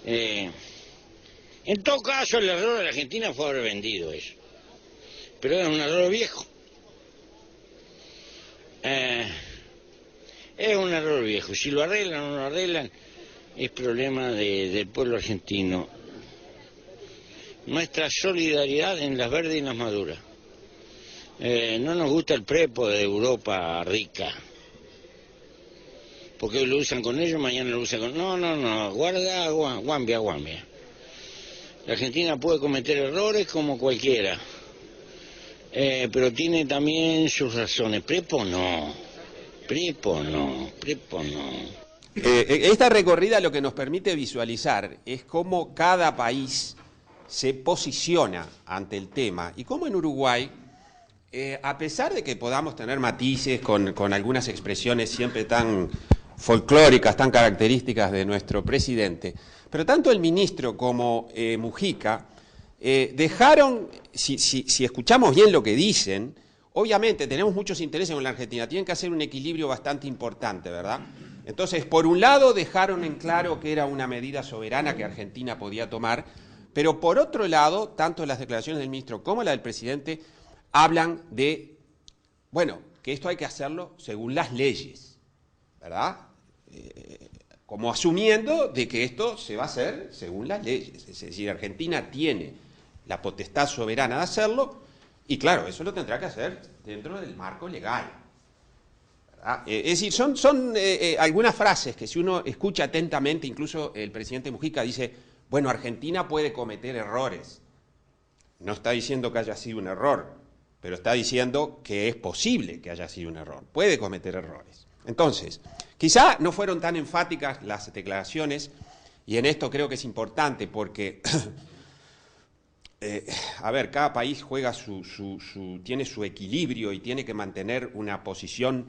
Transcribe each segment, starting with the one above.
Eh, en todo caso, el error de la Argentina fue haber vendido eso. Pero es un error viejo. Es un error viejo. Si lo arreglan o no lo arreglan, es problema del pueblo argentino. Nuestra solidaridad en las verdes y en las maduras. No nos gusta el prepo de Europa rica. Porque hoy lo usan con ellos, mañana lo usan con... No, guarda, guambia. La Argentina puede cometer errores como cualquiera, pero tiene también sus razones. Prepo no. Esta recorrida lo que nos permite visualizar es cómo cada país se posiciona ante el tema y cómo en Uruguay, a pesar de que podamos tener matices con algunas expresiones siempre tan folclóricas, tan características de nuestro presidente, pero tanto el ministro como Mujica dejaron, si escuchamos bien lo que dicen, obviamente tenemos muchos intereses con la Argentina, tienen que hacer un equilibrio bastante importante, ¿verdad? Entonces, por un lado dejaron en claro que era una medida soberana que Argentina podía tomar, pero por otro lado, tanto las declaraciones del ministro como la del presidente hablan de, bueno, que esto hay que hacerlo según las leyes, ¿verdad? Como asumiendo de que esto se va a hacer según las leyes, es decir, Argentina tiene la potestad soberana de hacerlo y claro, eso lo tendrá que hacer dentro del marco legal, ¿verdad? Es decir, son algunas frases que si uno escucha atentamente, incluso el presidente Mujica dice, bueno, Argentina puede cometer errores, no está diciendo que haya sido un error, pero está diciendo que es posible que haya sido un error, puede cometer errores. Entonces, quizá no fueron tan enfáticas las declaraciones, y en esto creo que es importante porque, a ver, cada país juega tiene su equilibrio y tiene que mantener una posición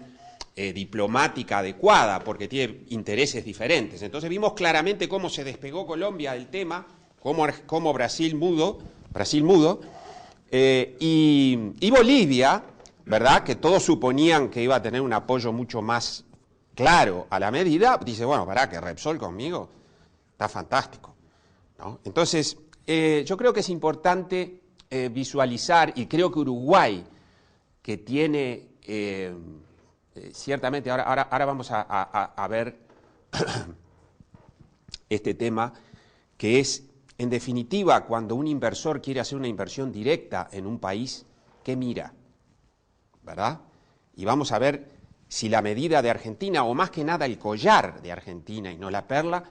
diplomática adecuada porque tiene intereses diferentes. Entonces vimos claramente cómo se despegó Colombia del tema, cómo Brasil mudo, y Bolivia, ¿verdad?, que todos suponían que iba a tener un apoyo mucho más claro a la medida, dice, bueno, pará, que Repsol conmigo está fantástico, ¿no? Entonces, yo creo que es importante visualizar, y creo que Uruguay, que tiene, ciertamente, ahora vamos a ver este tema, que es, en definitiva, cuando un inversor quiere hacer una inversión directa en un país, ¿qué mira? ¿Verdad? Y vamos a ver si la medida de Argentina, o más que nada el collar de Argentina y no la perla,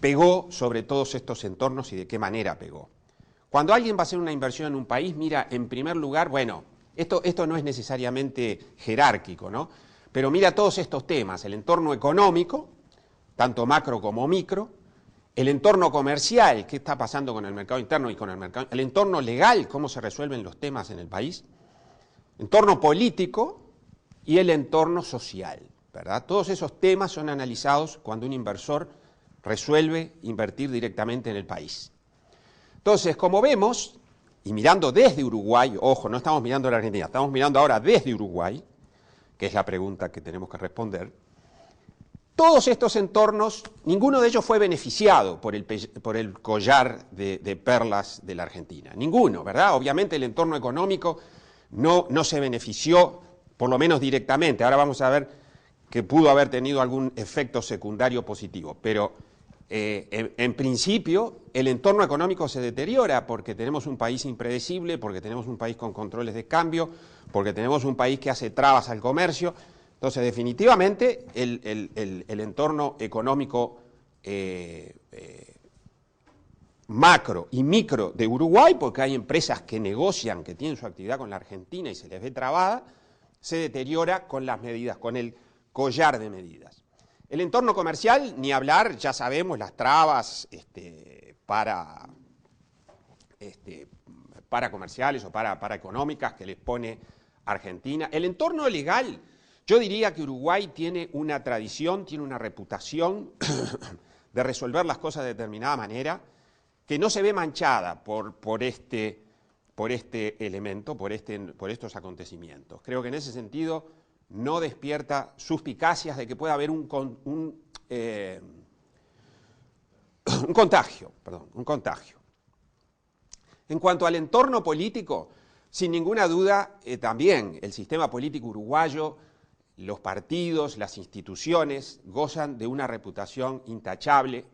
pegó sobre todos estos entornos y de qué manera pegó. Cuando alguien va a hacer una inversión en un país, mira, en primer lugar, bueno, esto no es necesariamente jerárquico, ¿no? Pero mira todos estos temas, el entorno económico, tanto macro como micro, el entorno comercial, qué está pasando con el mercado interno y con el mercado, el entorno legal, cómo se resuelven los temas en el país, entorno político y el entorno social, ¿verdad? Todos esos temas son analizados cuando un inversor resuelve invertir directamente en el país. Entonces, como vemos, y mirando desde Uruguay, ojo, no estamos mirando la Argentina, estamos mirando ahora desde Uruguay, que es la pregunta que tenemos que responder, todos estos entornos, ninguno de ellos fue beneficiado por el collar de perlas de la Argentina. Ninguno, ¿verdad? Obviamente el entorno económico no se benefició, por lo menos directamente. Ahora vamos a ver que pudo haber tenido algún efecto secundario positivo. Pero en principio el entorno económico se deteriora porque tenemos un país impredecible, porque tenemos un país con controles de cambio, porque tenemos un país que hace trabas al comercio. Entonces, definitivamente, el entorno económico macro y micro de Uruguay, porque hay empresas que negocian, que tienen su actividad con la Argentina y se les ve trabada, se deteriora con las medidas, con el collar de medidas. El entorno comercial, ni hablar, ya sabemos las trabas para comerciales o para económicas que les pone Argentina. El entorno legal, yo diría que Uruguay tiene una tradición, tiene una reputación de resolver las cosas de determinada manera que no se ve manchada por este elemento, por estos acontecimientos. Creo que en ese sentido no despierta suspicacias de que pueda haber un contagio. En cuanto al entorno político, sin ninguna duda, también el sistema político uruguayo, los partidos, las instituciones gozan de una reputación intachable,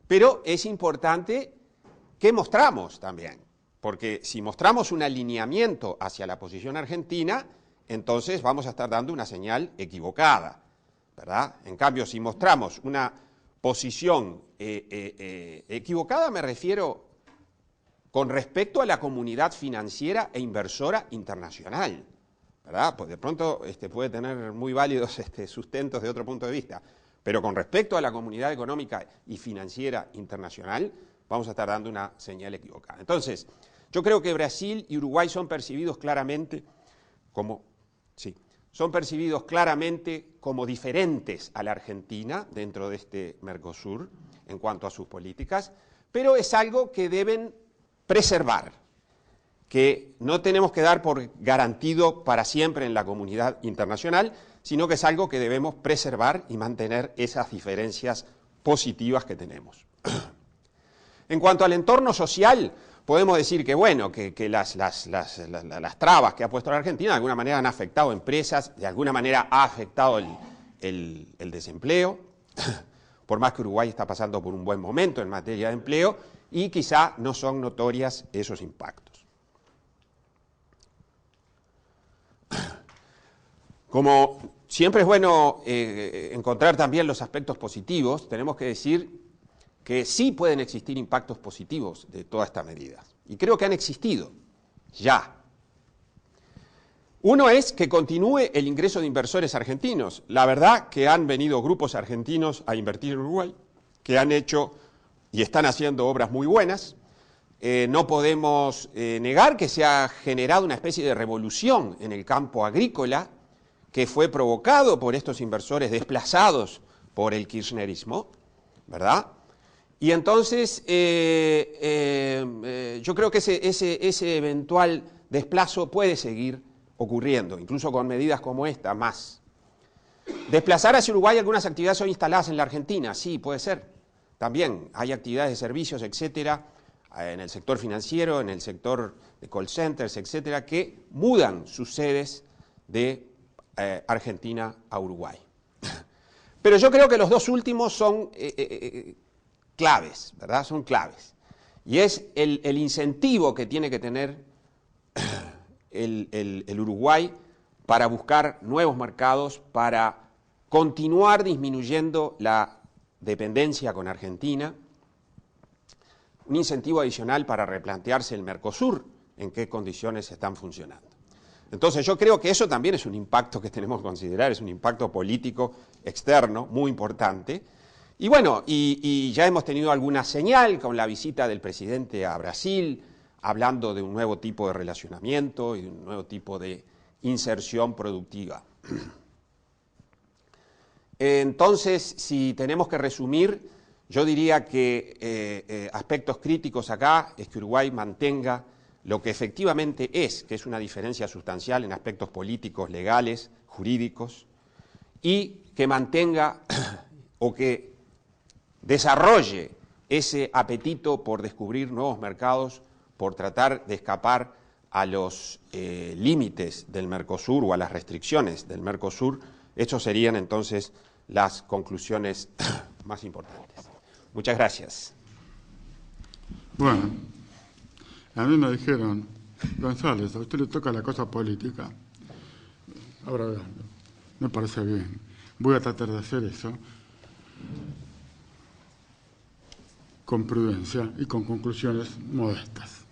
pero es importante que mostramos también, porque si mostramos un alineamiento hacia la posición argentina, entonces vamos a estar dando una señal equivocada, ¿verdad? En cambio, si mostramos una posición equivocada, me refiero con respecto a la comunidad financiera e inversora internacional, ¿verdad? Pues de pronto puede tener muy válidos sustentos de otro punto de vista, pero con respecto a la comunidad económica y financiera internacional, vamos a estar dando una señal equivocada. Entonces, yo creo que Brasil y Uruguay son percibidos claramente como diferentes a la Argentina dentro de este Mercosur en cuanto a sus políticas, pero es algo que deben preservar, que no tenemos que dar por garantido para siempre en la comunidad internacional, sino que es algo que debemos preservar y mantener esas diferencias positivas que tenemos. En cuanto al entorno social, podemos decir que, bueno, que las trabas que ha puesto la Argentina de alguna manera han afectado empresas, de alguna manera ha afectado el desempleo, por más que Uruguay está pasando por un buen momento en materia de empleo, y quizá no son notorias esos impactos. Como siempre es bueno encontrar también los aspectos positivos, tenemos que decir que sí pueden existir impactos positivos de todas estas medidas. Y creo que han existido, ya. Uno es que continúe el ingreso de inversores argentinos. La verdad que han venido grupos argentinos a invertir en Uruguay, que han hecho y están haciendo obras muy buenas. No podemos negar que se ha generado una especie de revolución en el campo agrícola que fue provocado por estos inversores desplazados por el kirchnerismo, ¿verdad? Y entonces yo creo que ese eventual desplazo puede seguir ocurriendo, incluso con medidas como esta, más. Desplazar hacia Uruguay algunas actividades hoy instaladas en la Argentina, sí, puede ser. También hay actividades de servicios, etcétera, en el sector financiero, en el sector de call centers, etcétera, que mudan sus sedes de Argentina a Uruguay. Pero yo creo que los dos últimos son claves, ¿verdad? Son claves. Y es el incentivo que tiene que tener el Uruguay para buscar nuevos mercados, para continuar disminuyendo la dependencia con Argentina, un incentivo adicional para replantearse el Mercosur, en qué condiciones están funcionando. Entonces yo creo que eso también es un impacto que tenemos que considerar, es un impacto político externo muy importante. Y bueno, y ya hemos tenido alguna señal con la visita del presidente a Brasil, hablando de un nuevo tipo de relacionamiento y de un nuevo tipo de inserción productiva. Entonces, si tenemos que resumir, yo diría que aspectos críticos acá es que Uruguay mantenga lo que efectivamente es, que es una diferencia sustancial en aspectos políticos, legales, jurídicos, y que mantenga o que desarrolle ese apetito por descubrir nuevos mercados, por tratar de escapar a los límites del Mercosur o a las restricciones del Mercosur. Esas serían entonces las conclusiones más importantes. Muchas gracias. Bueno, a mí me dijeron, González, a usted le toca la cosa política. Ahora me parece bien. Voy a tratar de hacer eso con prudencia y con conclusiones modestas.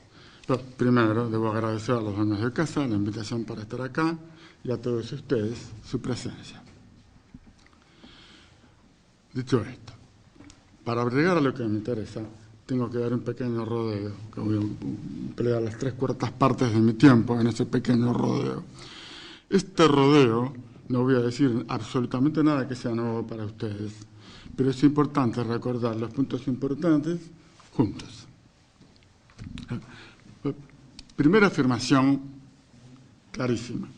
Pero primero, debo agradecer a los dueños de casa la invitación para estar acá y a todos ustedes su presencia. Dicho esto, para llegar a lo que me interesa, tengo que dar un pequeño rodeo, que voy a emplear las 3/4 partes de mi tiempo en ese pequeño rodeo. Este rodeo, no voy a decir absolutamente nada que sea nuevo para ustedes, pero es importante recordar los puntos importantes juntos. Primera afirmación clarísima.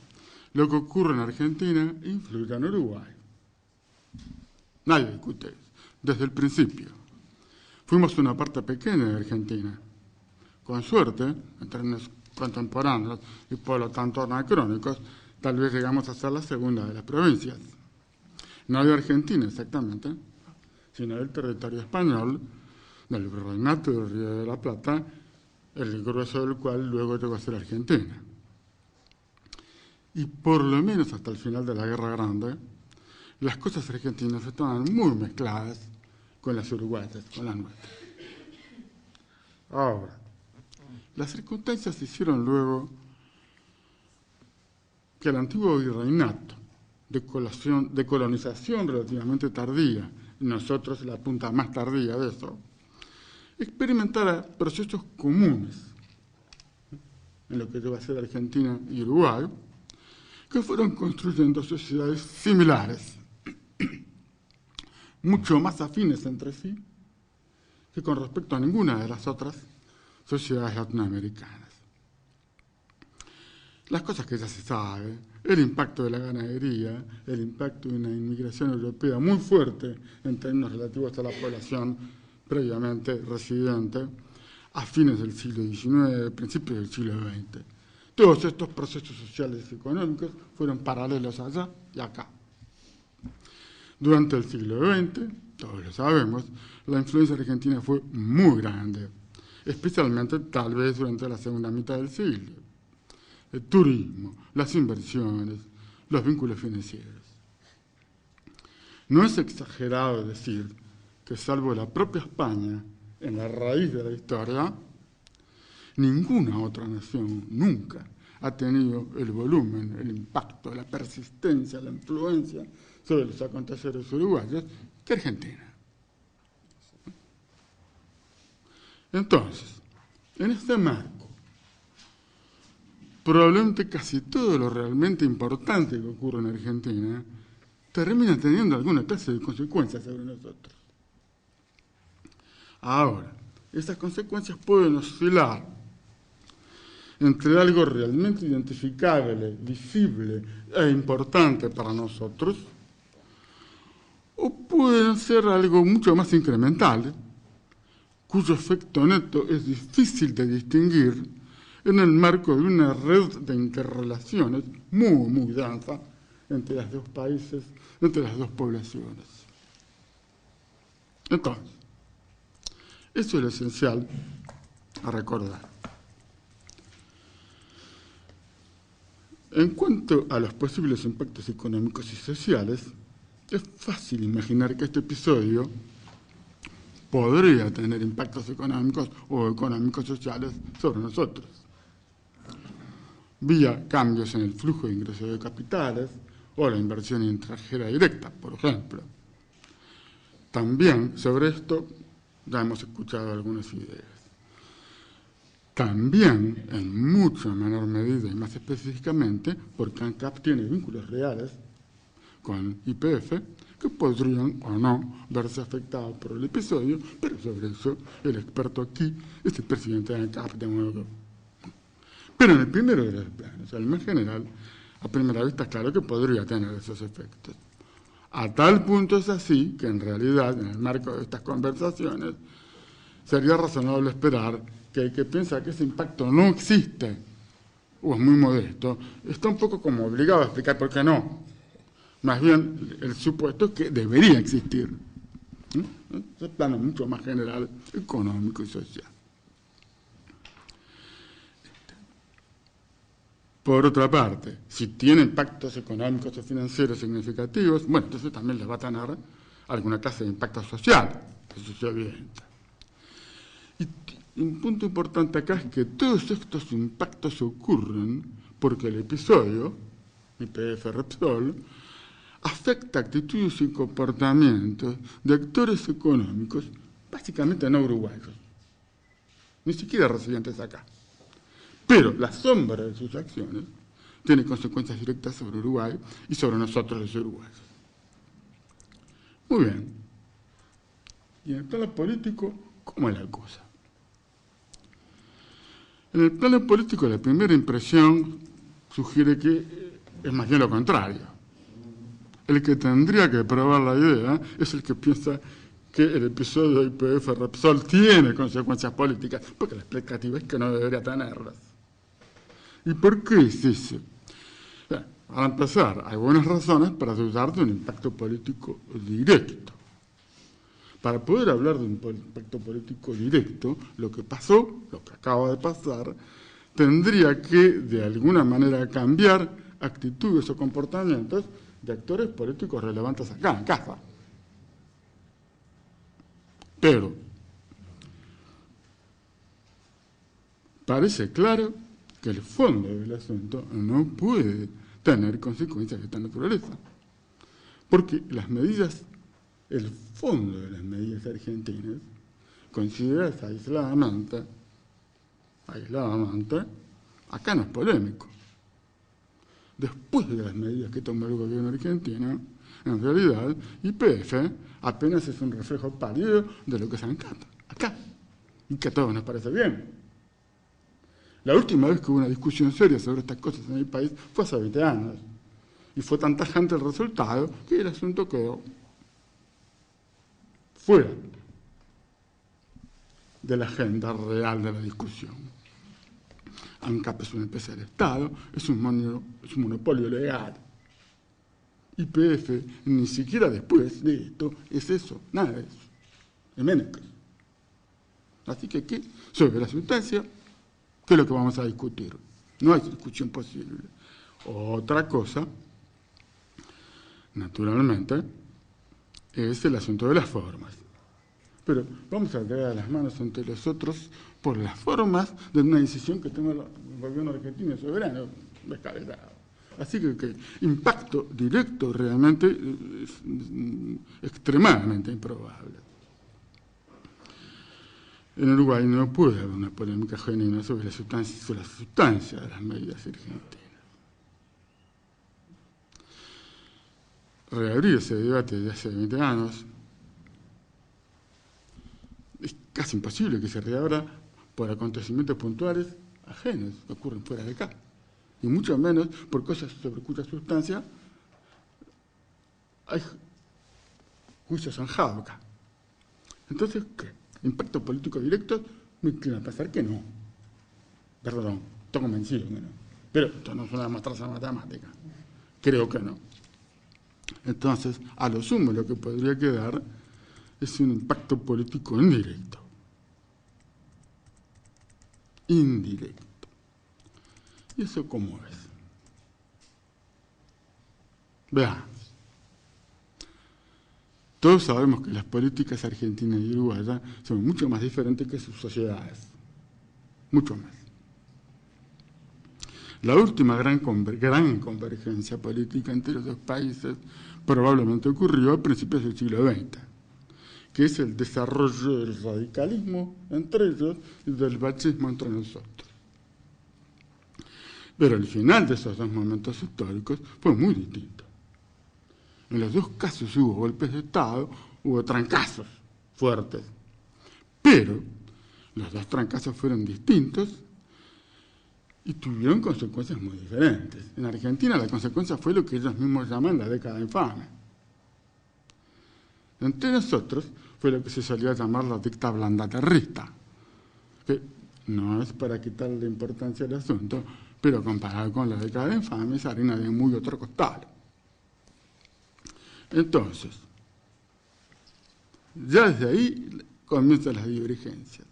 Lo que ocurre en Argentina influirá en Uruguay. Nadie discute eso, desde el principio. Fuimos una parte pequeña de Argentina. Con suerte, en términos contemporáneos y por lo tanto anacrónicos, tal vez llegamos a ser la segunda de las provincias. No de Argentina exactamente, sino del territorio español, del virreinato del Río de la Plata, el grueso del cual luego llegó a ser Argentina. Y por lo menos hasta el final de la Guerra Grande, las cosas argentinas estaban muy mezcladas con las uruguayas, con las nuestras. Ahora, las circunstancias hicieron luego que el antiguo virreinato, de colonización relativamente tardía, y nosotros la punta más tardía de eso, experimentara procesos comunes en lo que lleva a ser Argentina y Uruguay, que fueron construyendo sociedades similares, mucho más afines entre sí que con respecto a ninguna de las otras sociedades latinoamericanas. Las cosas que ya se sabe, el impacto de la ganadería, el impacto de una inmigración europea muy fuerte en términos relativos a la población previamente residente, a fines del siglo XIX, principios del siglo XX. Todos estos procesos sociales y económicos fueron paralelos allá y acá. Durante el siglo XX, todos lo sabemos, la influencia argentina fue muy grande, especialmente tal vez durante la segunda mitad del siglo. El turismo, las inversiones, los vínculos financieros. No es exagerado decir que salvo la propia España, en la raíz de la historia, ninguna otra nación nunca ha tenido el volumen, el impacto, la persistencia, la influencia sobre los aconteceres uruguayos que Argentina. Entonces, en este marco, probablemente casi todo lo realmente importante que ocurre en Argentina termina teniendo alguna clase de consecuencias sobre nosotros. Ahora, esas consecuencias pueden oscilar entre algo realmente identificable, visible e importante para nosotros, o pueden ser algo mucho más incremental, cuyo efecto neto es difícil de distinguir en el marco de una red de interrelaciones muy, muy densa entre los dos países, entre las dos poblaciones. Entonces, eso es lo esencial a recordar. En cuanto a los posibles impactos económicos y sociales, es fácil imaginar que este episodio podría tener impactos económicos o económicos sociales sobre nosotros, vía cambios en el flujo de ingresos de capitales o la inversión extranjera directa, por ejemplo. También sobre esto ya hemos escuchado algunas ideas. También, en mucha menor medida y más específicamente, porque ANCAP tiene vínculos reales con YPF, que podrían o no verse afectados por el episodio, pero sobre eso el experto aquí es el presidente de ANCAP, de modo. Pero en el primero de los planos, el más general, a primera vista es claro que podría tener esos efectos. A tal punto es así que en realidad, en el marco de estas conversaciones, sería razonable esperar que el que piensa que ese impacto no existe, o es muy modesto, está un poco como obligado a explicar por qué no. Más bien, el supuesto es que debería existir. Ese plano mucho más general, económico y social. Por otra parte, si tiene impactos económicos o financieros significativos, bueno, entonces también les va a tener alguna clase de impacto social, eso es evidente. Y un punto importante acá es que todos estos impactos ocurren porque el episodio, YPF Repsol, afecta actitudes y comportamientos de actores económicos básicamente no uruguayos, ni siquiera residentes acá. Pero la sombra de sus acciones tiene consecuencias directas sobre Uruguay y sobre nosotros los uruguayos. Muy bien. Y en el plano político, ¿cómo es la cosa? En el plano político, la primera impresión sugiere que es más bien lo contrario. El que tendría que probar la idea es el que piensa que el episodio de YPF Repsol tiene consecuencias políticas, porque la explicativa es que no debería tenerlas. ¿Y por qué es eso? Para empezar, hay buenas razones para dudar de un impacto político directo. Para poder hablar de un impacto político directo, lo que pasó, lo que acaba de pasar, tendría que, de alguna manera, cambiar actitudes o comportamientos de actores políticos relevantes acá, en casa. Pero parece claro que el fondo del asunto no puede tener consecuencias de esta naturaleza. Porque las medidas, el fondo de las medidas argentinas, consideradas aisladamente, acá no es polémico. Después de las medidas que toma el gobierno argentino, en realidad, YPF apenas es un reflejo pálido de lo que se encanta acá, y que a todos nos parece bien. La última vez que hubo una discusión seria sobre estas cosas en el país fue hace 20 años, y fue tan tajante el resultado que el asunto quedó fuera de la agenda real de la discusión. ANCAP es una empresa del Estado, es un monopolio legal. YPF, ni siquiera después de esto, es eso, nada de eso, es menos que eso. Así que aquí, sobre la sustancia, ¿qué es lo que vamos a discutir? No hay discusión posible. Otra cosa, naturalmente, es el asunto de las formas. Pero vamos a caer las manos entre los otros por las formas de una decisión que toma el gobierno argentino soberano, descabellado. Así que impacto directo realmente es extremadamente improbable. En Uruguay no puede haber una polémica genuina sobre la sustancia de las medidas argentinas. Reabrir ese debate de hace 20 años es casi imposible que se reabra por acontecimientos puntuales ajenos que ocurren fuera de acá, y mucho menos por cosas sobre cuya sustancia hay juicios zanjados acá. Entonces, ¿qué? ¿Impacto político directo? Me inclino a pensar que no. Perdón, estoy convencido que no. Pero esto no es una demostración matemática. Creo que no. Entonces, a lo sumo lo que podría quedar es un impacto político indirecto. Indirecto. ¿Y eso cómo es? Veamos. Todos sabemos que las políticas argentinas y uruguayas son mucho más diferentes que sus sociedades. Mucho más. La última gran convergencia política entre los dos países probablemente ocurrió a principios del siglo XX, que es el desarrollo del radicalismo entre ellos y del fascismo entre nosotros. Pero el final de esos dos momentos históricos fue muy distinto. En los dos casos hubo golpes de Estado, hubo trancazos fuertes, pero los dos trancazos fueron distintos y tuvieron consecuencias muy diferentes. En Argentina la consecuencia fue lo que ellos mismos llaman la década infame. Entre nosotros fue lo que se solía llamar la dicta blanda terrista, que no es para quitarle importancia al asunto, pero comparado con la década infame es harina de muy otro costal. Entonces, ya desde ahí comienzan las divergencias.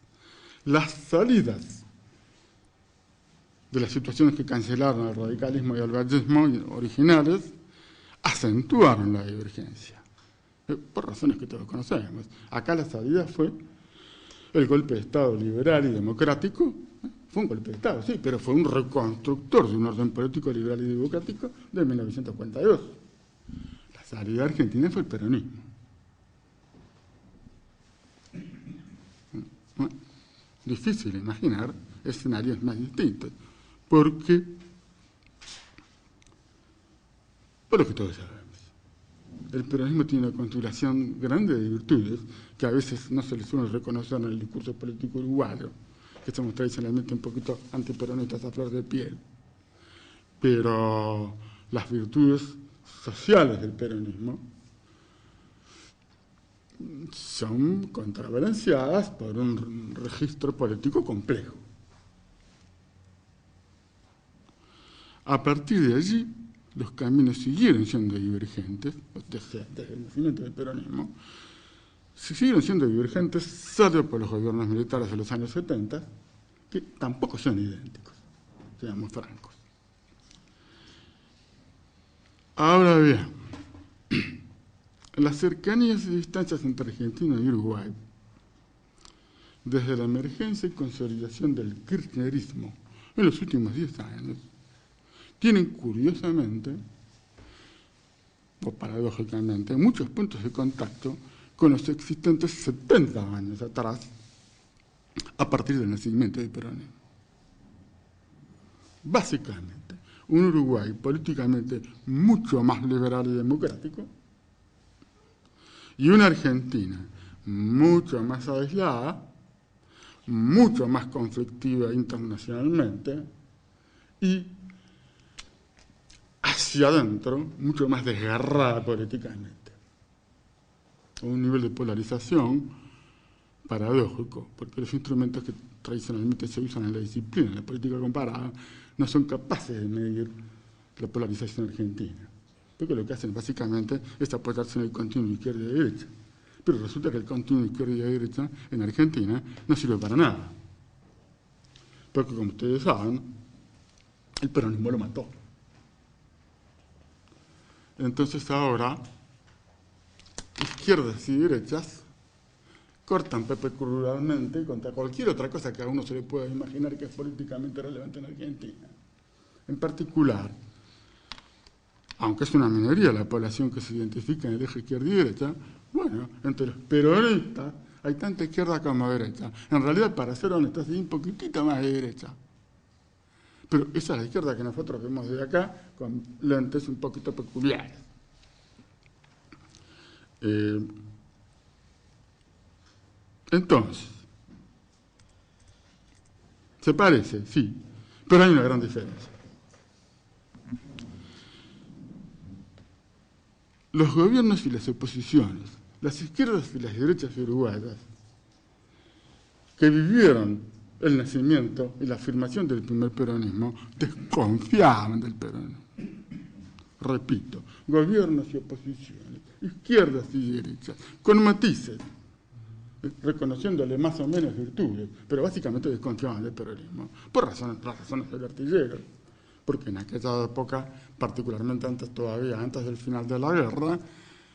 Las salidas de las situaciones que cancelaron el radicalismo y el fascismo originales acentuaron la divergencia, por razones que todos conocemos. Acá la salida fue el golpe de Estado liberal y democrático. Fue un golpe de Estado, sí, pero fue un reconstructor de un orden político liberal y democrático de 1942. La salida argentina fue el peronismo. Bueno, difícil imaginar escenarios más distintos, porque, por lo que todos sabemos, el peronismo tiene una configuración grande de virtudes que a veces no se les suele reconocer en el discurso político uruguayo, que somos tradicionalmente un poquito antiperonistas a flor de piel. Pero las virtudes sociales del peronismo son contrabalanceadas por un registro político complejo. A partir de allí, los caminos siguieron siendo divergentes, desde el nacimiento del peronismo, siguieron siendo divergentes, salvo por los gobiernos militares de los años 70, que tampoco son idénticos, seamos francos. Ahora bien, las cercanías y distancias entre Argentina y Uruguay, desde la emergencia y consolidación del kirchnerismo en los últimos 10 años, tienen curiosamente, o paradójicamente, muchos puntos de contacto con los existentes 70 años atrás, a partir del nacimiento del peronismo. Básicamente, un Uruguay políticamente mucho más liberal y democrático, y una Argentina mucho más aislada, mucho más conflictiva internacionalmente, y hacia adentro, mucho más desgarrada políticamente. Un nivel de polarización paradójico, porque los instrumentos que tradicionalmente se usan en la disciplina, en la política comparada, no son capaces de medir la polarización argentina, porque lo que hacen básicamente es apoyarse en el continuo izquierda y derecha. Pero resulta que el continuo izquierda y derecha en Argentina no sirve para nada, porque como ustedes saben, el peronismo lo mató. Entonces ahora, izquierdas y derechas cortan perpendicularmente contra cualquier otra cosa que a uno se le pueda imaginar que es políticamente relevante en Argentina. En particular, aunque es una minoría la población que se identifica en el eje izquierda y derecha, bueno, entre los peronistas hay tanta izquierda como derecha. En realidad, para ser honestos, hay un poquitito más de derecha. Pero esa es la izquierda que nosotros vemos desde acá, con lentes un poquito peculiares. Entonces, se parece, sí, pero hay una gran diferencia. Los gobiernos y las oposiciones, las izquierdas y las derechas uruguayas, que vivieron el nacimiento y la afirmación del primer peronismo, desconfiaban del peronismo. Repito, gobiernos y oposiciones, izquierdas y derechas, con matices, reconociéndole más o menos virtudes, pero básicamente desconfiaban del peronismo, por las razones del artillero, porque en aquella época, particularmente antes del final de la guerra,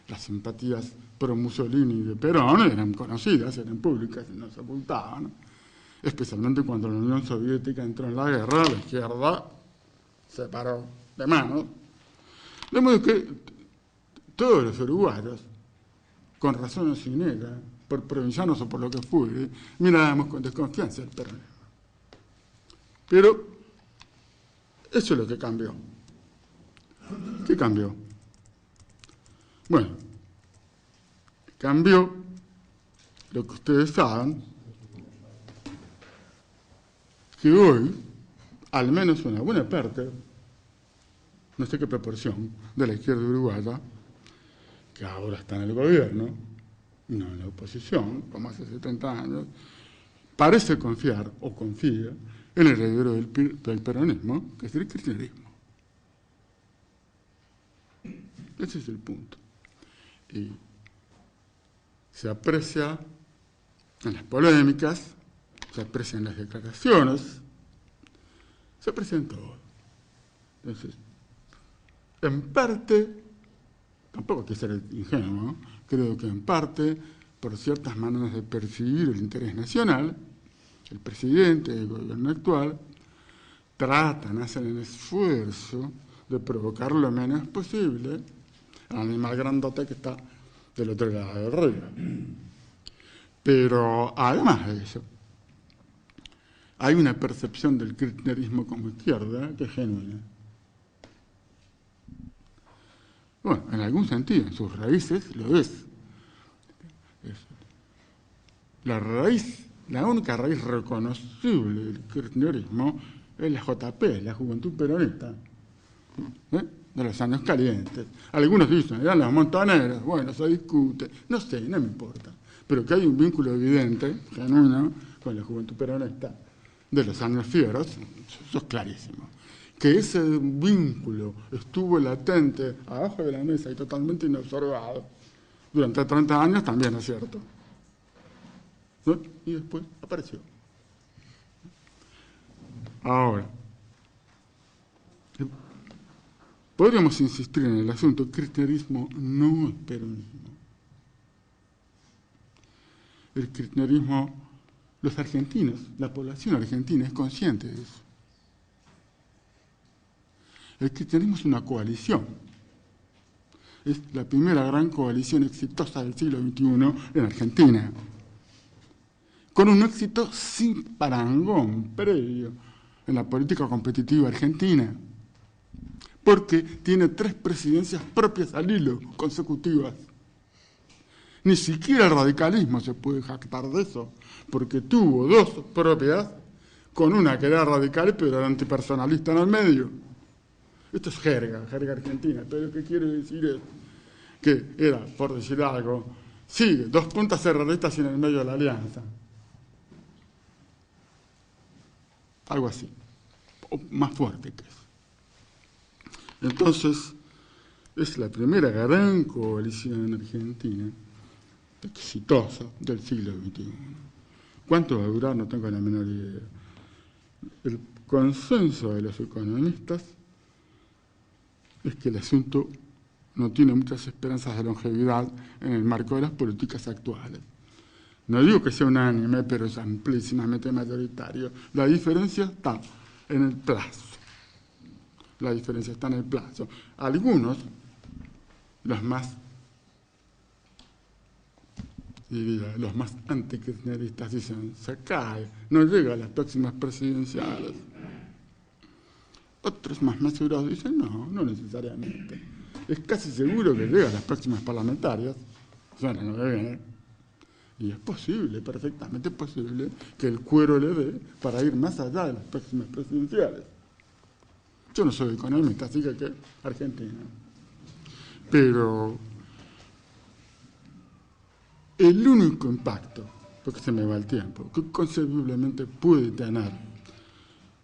las simpatías pro Mussolini y de Perón eran conocidas, eran públicas y no se ocultaban, especialmente cuando la Unión Soviética entró en la guerra, la izquierda se paró de manos. De modo que todos los uruguayos, con razón o sin ella, por provincianos o por lo que fuere, mirábamos con desconfianza el peronismo. Pero eso es lo que cambió. ¿Qué cambió? Bueno, cambió lo que ustedes saben, que hoy, al menos una buena parte, no sé qué proporción, de la izquierda uruguaya, que ahora está en el gobierno, no en la oposición, como hace 70 años, parece confiar o confía en el heredero del peronismo, que es el kirchnerismo. Ese es el punto. Y se aprecia en las polémicas, se aprecia en las declaraciones, se aprecia en todo. Entonces, en parte, tampoco hay que ser ingenuo, ¿no? Creo que en parte, por ciertas maneras de percibir el interés nacional, el presidente y el gobierno actual tratan, hacen el esfuerzo de provocar lo menos posible al animal grandote que está del otro lado del río. Pero además de eso, hay una percepción del kirchnerismo como izquierda que es genuina. Bueno, en algún sentido, en sus raíces lo es. La única raíz reconocible del kirchnerismo es la JP, la Juventud Peronista. de los años calientes. Algunos dicen, eran los montoneros, bueno, se discute, no sé, no me importa. Pero que hay un vínculo evidente, genuino, con la juventud peronista de los años fieros, eso es clarísimo. Que ese vínculo estuvo latente abajo de la mesa y totalmente inobservado durante 30 años también es cierto, ¿no? Y después apareció. Ahora, podríamos insistir en el asunto, kirchnerismo no es peronismo. El kirchnerismo, los argentinos, la población argentina es consciente de eso. El kirchnerismo es una coalición. Es la primera gran coalición exitosa del siglo XXI en Argentina, con un éxito sin parangón previo en la política competitiva argentina, porque tiene 3 presidencias propias al hilo, consecutivas. Ni siquiera el radicalismo se puede jactar de eso, porque tuvo 2 propias, con una que era radical pero era antipersonalista en el medio. Esto es jerga argentina, pero lo que quiero decir es que era, por decir algo, sí, 2 puntas terroristas en el medio de la alianza. Algo así, o más fuerte que eso. Entonces, es la primera gran coalición en Argentina, exitosa, del siglo XXI. ¿Cuánto va a durar? No tengo la menor idea. El consenso de los economistas es que el asunto no tiene muchas esperanzas de longevidad en el marco de las políticas actuales. No digo que sea unánime, pero es amplísimamente mayoritario. La diferencia está en el plazo. La diferencia está en el plazo. Algunos, los más antikirchneristas, dicen, se cae, no llega a las próximas presidenciales. Otros más mesurados dicen, no necesariamente. Es casi seguro que llega a las próximas parlamentarias, suena lo que viene. Y es posible, perfectamente posible, que el cuero le dé para ir más allá de las próximas presidenciales. Yo no soy economista, así que Argentina. Pero el único impacto, porque se me va el tiempo, que concebiblemente puede tener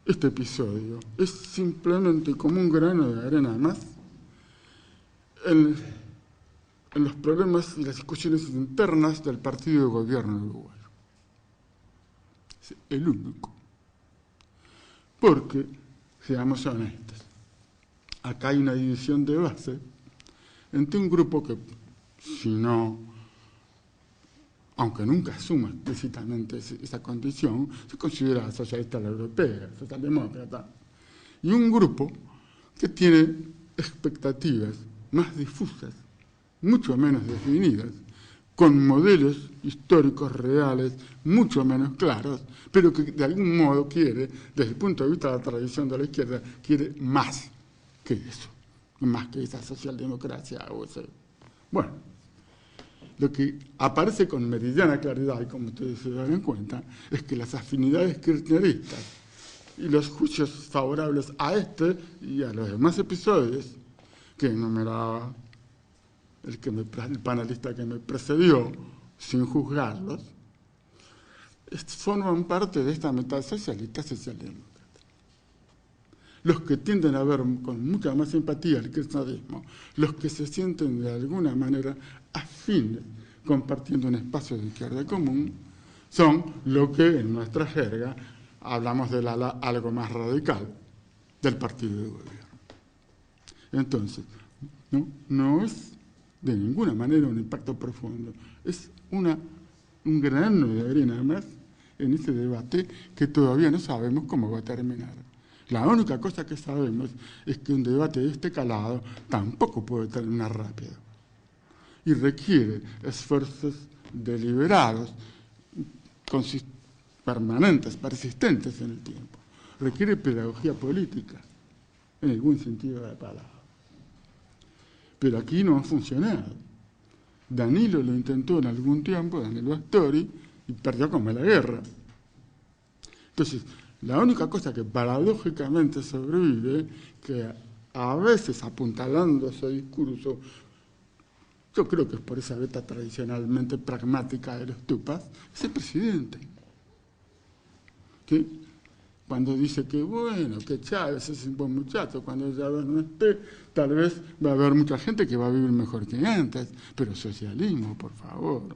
este episodio es simplemente como un grano de arena más en los problemas y las discusiones internas del partido de gobierno de Uruguay. Es el único. Porque, seamos honestos, acá hay una división de base entre un grupo que, si no, aunque nunca asuma explícitamente esa condición, se considera socialista a la europea, socialdemócrata, y un grupo que tiene expectativas más difusas, mucho menos definidas, con modelos históricos reales mucho menos claros, pero que de algún modo quiere, desde el punto de vista de la tradición de la izquierda, quiere más que eso, más que esa socialdemocracia o ese. Bueno, lo que aparece con meridiana claridad, y como ustedes se dan cuenta, es que las afinidades kirchneristas y los juicios favorables a este y a los demás episodios que enumeraba el panelista que me precedió, sin juzgarlos, forman parte de esta mitad socialista socialdemócrata. Los que tienden a ver con mucha más simpatía el kirchnerismo, los que se sienten de alguna manera afines, compartiendo un espacio de izquierda común, son lo que en nuestra jerga hablamos del ala algo más radical del partido de gobierno. Entonces, no es de ninguna manera un impacto profundo, es un grano de arena más en ese debate que todavía no sabemos cómo va a terminar. La única cosa que sabemos es que un debate de este calado tampoco puede terminar rápido y requiere esfuerzos deliberados, permanentes, persistentes en el tiempo. Requiere pedagogía política, en el buen sentido de la palabra. Pero aquí no ha funcionado. Danilo lo intentó en algún tiempo, Danilo Astori, y perdió como en la guerra. Entonces, la única cosa que paradójicamente sobrevive, que a veces apuntalando ese discurso, yo creo que es por esa beta tradicionalmente pragmática de los tupas, es el presidente. Que cuando dice que bueno, que Chávez es un buen muchacho, cuando Chávez no esté, tal vez va a haber mucha gente que va a vivir mejor que antes, pero socialismo, por favor.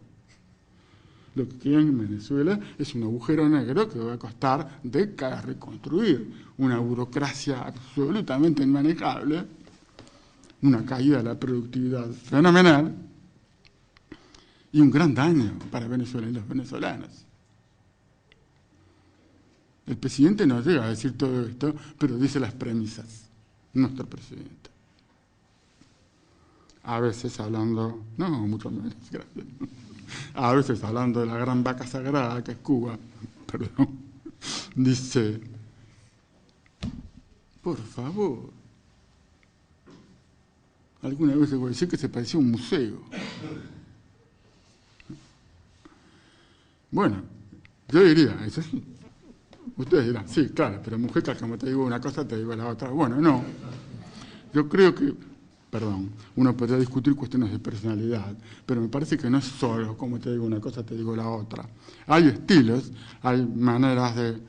Lo que quieren en Venezuela es un agujero negro que va a costar décadas reconstruir, una burocracia absolutamente inmanejable, una caída de la productividad fenomenal y un gran daño para Venezuela y los venezolanos. El presidente no llega a decir todo esto, pero dice las premisas, nuestro presidente. A veces hablando, no, mucho menos, gracias. A veces hablando de la gran vaca sagrada que es Cuba, perdón, dice, por favor, alguna vez voy a decir que se parecía a un museo. Bueno, yo diría, eso sí. Ustedes dirán, sí, claro, pero Mujica, como te digo una cosa, te digo la otra. Bueno, no. Yo creo que, uno podría discutir cuestiones de personalidad, pero me parece que no es solo, como te digo una cosa, te digo la otra. Hay estilos, hay maneras de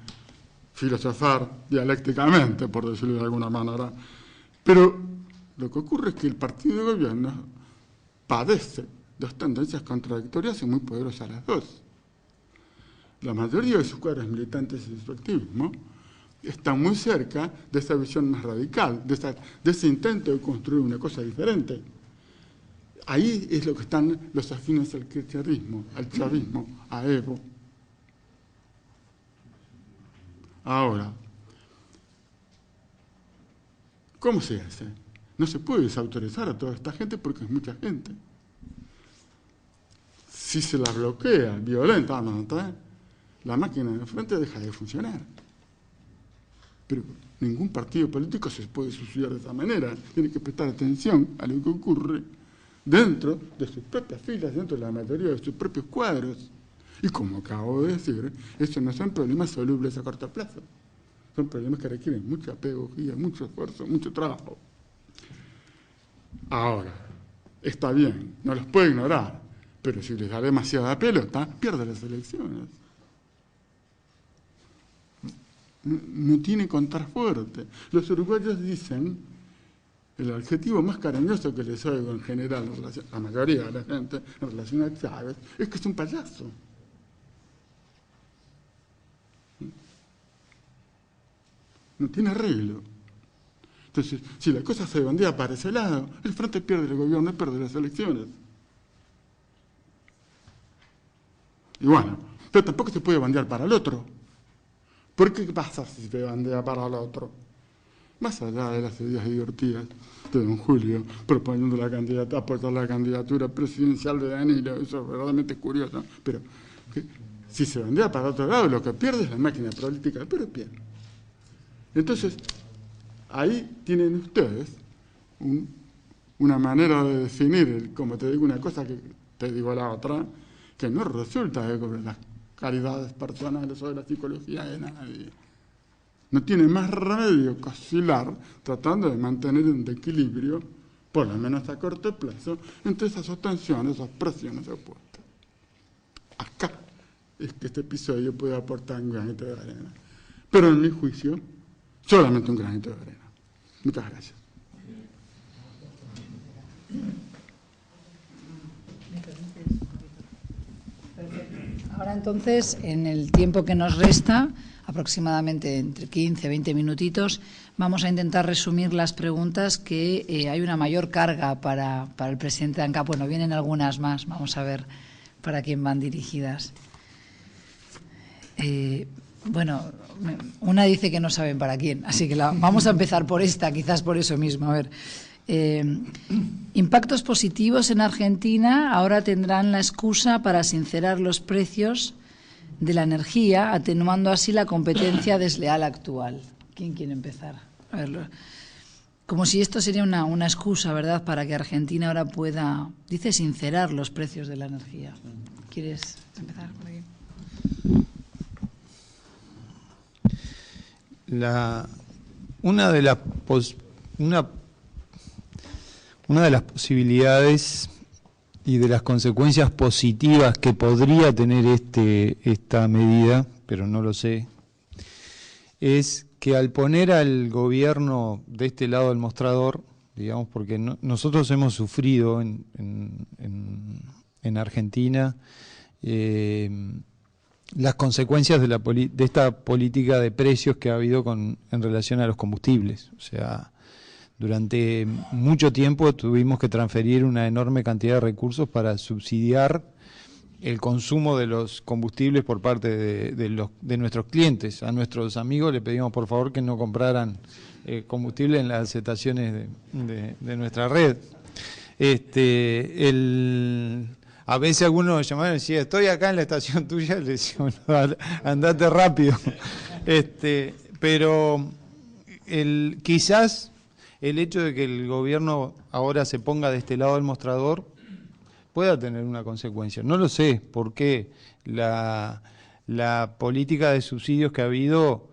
filosofar dialécticamente, por decirlo de alguna manera, pero lo que ocurre es que el partido de gobierno padece dos tendencias contradictorias y muy poderosas las dos. La mayoría de sus cuadros militantes y su activismo están muy cerca de esa visión más radical, de ese intento de construir una cosa diferente. Ahí es lo que están los afines al kirchnerismo, al chavismo, a Evo. Ahora, ¿cómo se hace? No se puede desautorizar a toda esta gente porque es mucha gente. Si se la bloquea violentamente, la máquina de frente deja de funcionar. Pero ningún partido político se puede suicidar de esa manera. Tiene que prestar atención a lo que ocurre dentro de sus propias filas, dentro de la mayoría de sus propios cuadros. Y como acabo de decir, estos no son problemas solubles a corto plazo. Son problemas que requieren mucha pedagogía, mucho esfuerzo, mucho trabajo. Ahora, está bien, no los puede ignorar, pero si les da demasiada pelota, pierde las elecciones. No tiene contrafuerte. Los uruguayos dicen, el adjetivo más cariñoso que les oigo en general, a la mayoría de la gente, en relación a Chávez, es que es un payaso. No tiene arreglo. Entonces, si la cosa se bandea para ese lado, el frente pierde el gobierno y pierde las elecciones. Y bueno, pero tampoco se puede bandear para el otro. ¿Por qué pasa si se bandea para el otro? Más allá de las ideas divertidas de don Julio, proponiendo aportar la candidatura presidencial de Danilo, eso es verdaderamente curioso, pero si se bandea para el otro lado, lo que pierde es la máquina política del propio. Entonces, ahí tienen ustedes una manera de definir, como te digo una cosa que te digo la otra, que no resulta de las caridades personales o de la psicología de nadie. No tiene más remedio que oscilar tratando de mantener un equilibrio, por lo menos a corto plazo, entre esas dos tensiones, esas presiones opuestas. Acá es que este episodio puede aportar un granito de arena. Pero en mi juicio, solamente un granito de arena. Muchas gracias. Ahora entonces, en el tiempo que nos resta, aproximadamente entre 15 y 20 minutitos, vamos a intentar resumir las preguntas que hay una mayor carga para el presidente ANCAP. Bueno, vienen algunas más, vamos a ver para quién van dirigidas. Bueno, una dice que no saben para quién, así que vamos a empezar por esta, quizás por eso mismo. A ver, impactos positivos en Argentina ahora tendrán la excusa para sincerar los precios de la energía, atenuando así la competencia desleal actual. ¿Quién quiere empezar? A verlo. Como si esto sería una excusa, ¿verdad?, para que Argentina ahora pueda, dice, sincerar los precios de la energía. ¿Quieres empezar por aquí? Una una de las posibilidades y de las consecuencias positivas que podría tener esta medida, pero no lo sé, es que al poner al gobierno de este lado del mostrador, digamos, porque nosotros hemos sufrido en Argentina las consecuencias de esta política de precios que ha habido en relación a los combustibles. O sea, durante mucho tiempo tuvimos que transferir una enorme cantidad de recursos para subsidiar el consumo de los combustibles por parte de nuestros clientes. A nuestros amigos le pedimos por favor que no compraran combustible en las estaciones de nuestra red. A veces algunos llamaban y decían, estoy acá en la estación tuya, le decíamos, no, andate rápido. Pero quizás el hecho de que el gobierno ahora se ponga de este lado del mostrador pueda tener una consecuencia. No lo sé, porque la política de subsidios que ha habido,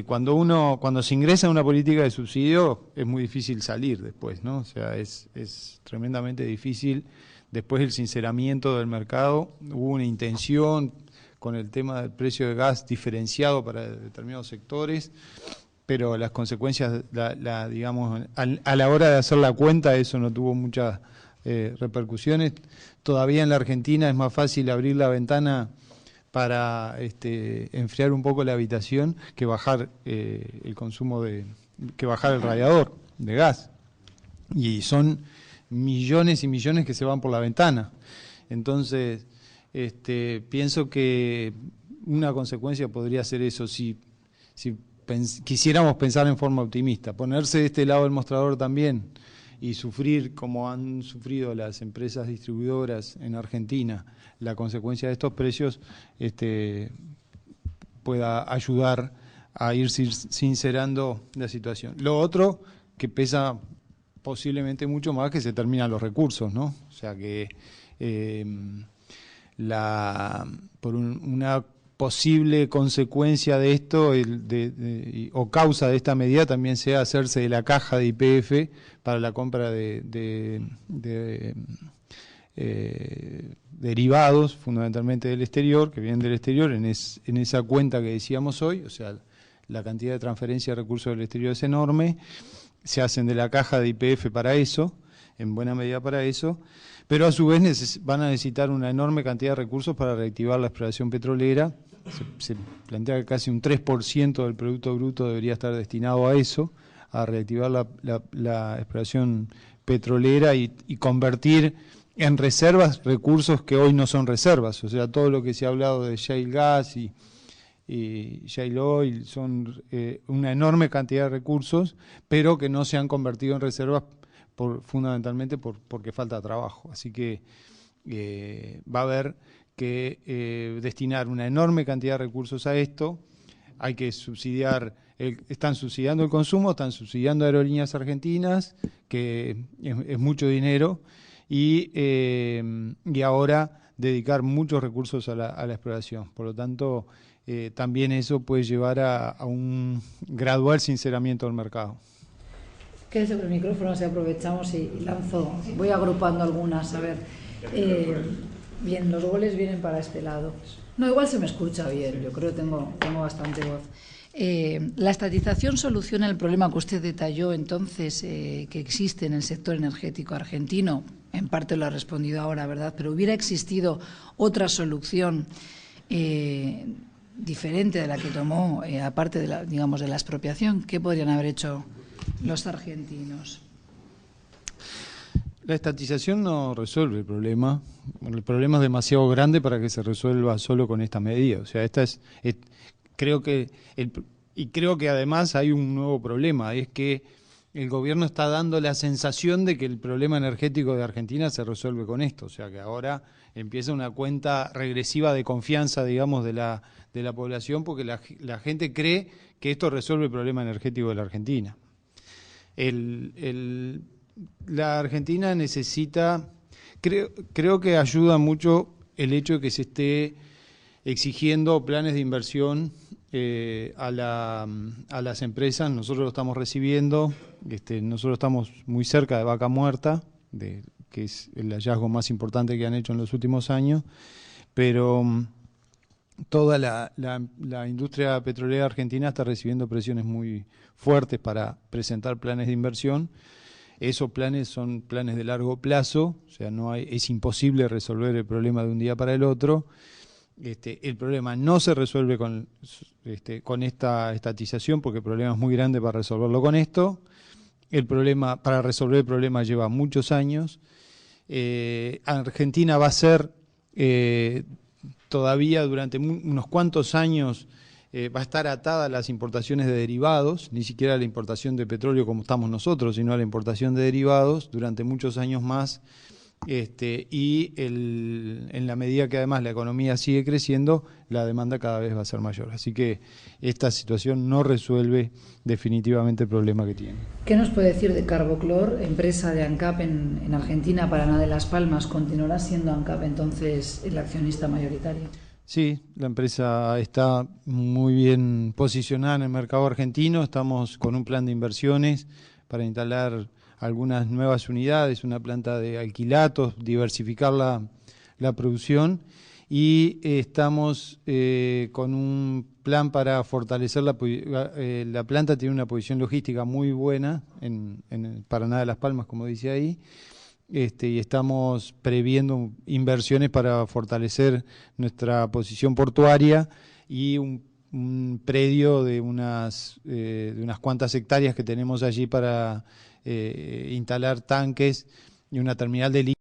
cuando se ingresa en una política de subsidio es muy difícil salir después, ¿no? O sea, es tremendamente difícil. Después del sinceramiento del mercado, hubo una intención con el tema del precio de gas diferenciado para determinados sectores, pero las consecuencias, digamos, a la hora de hacer la cuenta, eso no tuvo muchas repercusiones. Todavía en la Argentina es más fácil abrir la ventana para enfriar un poco la habitación que bajar el consumo que bajar el radiador de gas. Y son millones y millones que se van por la ventana. Entonces, pienso que una consecuencia podría ser eso, si quisiéramos pensar en forma optimista, ponerse de este lado del mostrador también y sufrir como han sufrido las empresas distribuidoras en Argentina la consecuencia de estos precios, pueda ayudar a ir sincerando la situación. Lo otro que pesa posiblemente mucho más, que se terminan los recursos, ¿no? O sea que por una posible consecuencia de esto o causa de esta medida también sea hacerse de la caja de YPF para la compra de derivados, fundamentalmente del exterior, que vienen del exterior, en esa cuenta que decíamos hoy. O sea, la cantidad de transferencia de recursos del exterior es enorme. Se hacen de la caja de YPF para eso, en buena medida para eso, pero a su vez van a necesitar una enorme cantidad de recursos para reactivar la exploración petrolera. Se plantea que casi un 3% del Producto Bruto debería estar destinado a eso, a reactivar la exploración petrolera y convertir en reservas recursos que hoy no son reservas. O sea, todo lo que se ha hablado de shale gas y shale oil son una enorme cantidad de recursos, pero que no se han convertido en reservas fundamentalmente porque falta trabajo. Así que va a haber que destinar una enorme cantidad de recursos a esto. Hay que subsidiar, están subsidiando el consumo, están subsidiando Aerolíneas Argentinas, que es mucho dinero, y ahora dedicar muchos recursos a la exploración. Por lo tanto, también eso puede llevar a un gradual sinceramiento del mercado. Quédese sobre el micrófono, si aprovechamos y lanzo, voy agrupando algunas, a ver. Bien, los goles vienen para este lado. No, igual se me escucha bien, yo creo que tengo bastante voz. La estatización soluciona el problema que usted detalló entonces que existe en el sector energético argentino. En parte lo ha respondido ahora, ¿verdad? Pero hubiera existido otra solución diferente de la que tomó, aparte de la expropiación. ¿Qué podrían haber hecho los argentinos? La estatización no resuelve el problema. El problema es demasiado grande para que se resuelva solo con esta medida. O sea, creo que además hay un nuevo problema, es que el gobierno está dando la sensación de que el problema energético de Argentina se resuelve con esto. O sea, que ahora empieza una cuenta regresiva de confianza, digamos, de la población, porque la gente cree que esto resuelve el problema energético de la Argentina. La Argentina necesita, creo que ayuda mucho el hecho de que se esté exigiendo planes de inversión a las empresas, nosotros lo estamos recibiendo, nosotros estamos muy cerca de Vaca Muerta, que es el hallazgo más importante que han hecho en los últimos años, pero toda la industria petrolera argentina está recibiendo presiones muy fuertes para presentar planes de inversión. Esos planes son planes de largo plazo, o sea, es imposible resolver el problema de un día para el otro. El problema no se resuelve con esta estatización, porque el problema es muy grande para resolverlo con esto. Para resolver el problema lleva muchos años. Argentina va a ser todavía durante unos cuantos años, va a estar atada a las importaciones de derivados, ni siquiera a la importación de petróleo como estamos nosotros, sino a la importación de derivados durante muchos años más. En la medida que además la economía sigue creciendo, la demanda cada vez va a ser mayor. Así que esta situación no resuelve definitivamente el problema que tiene. ¿Qué nos puede decir de Carboclor, empresa de ANCAP en Argentina, Paraná de Las Palmas? ¿Continuará siendo ANCAP entonces el accionista mayoritario? Sí, la empresa está muy bien posicionada en el mercado argentino. Estamos con un plan de inversiones para instalar algunas nuevas unidades, una planta de alquilatos, diversificar la producción, y estamos con un plan para fortalecer la planta. Tiene una posición logística muy buena en Paraná de Las Palmas, como dice ahí, y estamos previendo inversiones para fortalecer nuestra posición portuaria y un predio de unas cuantas hectáreas que tenemos allí para instalar tanques y una terminal de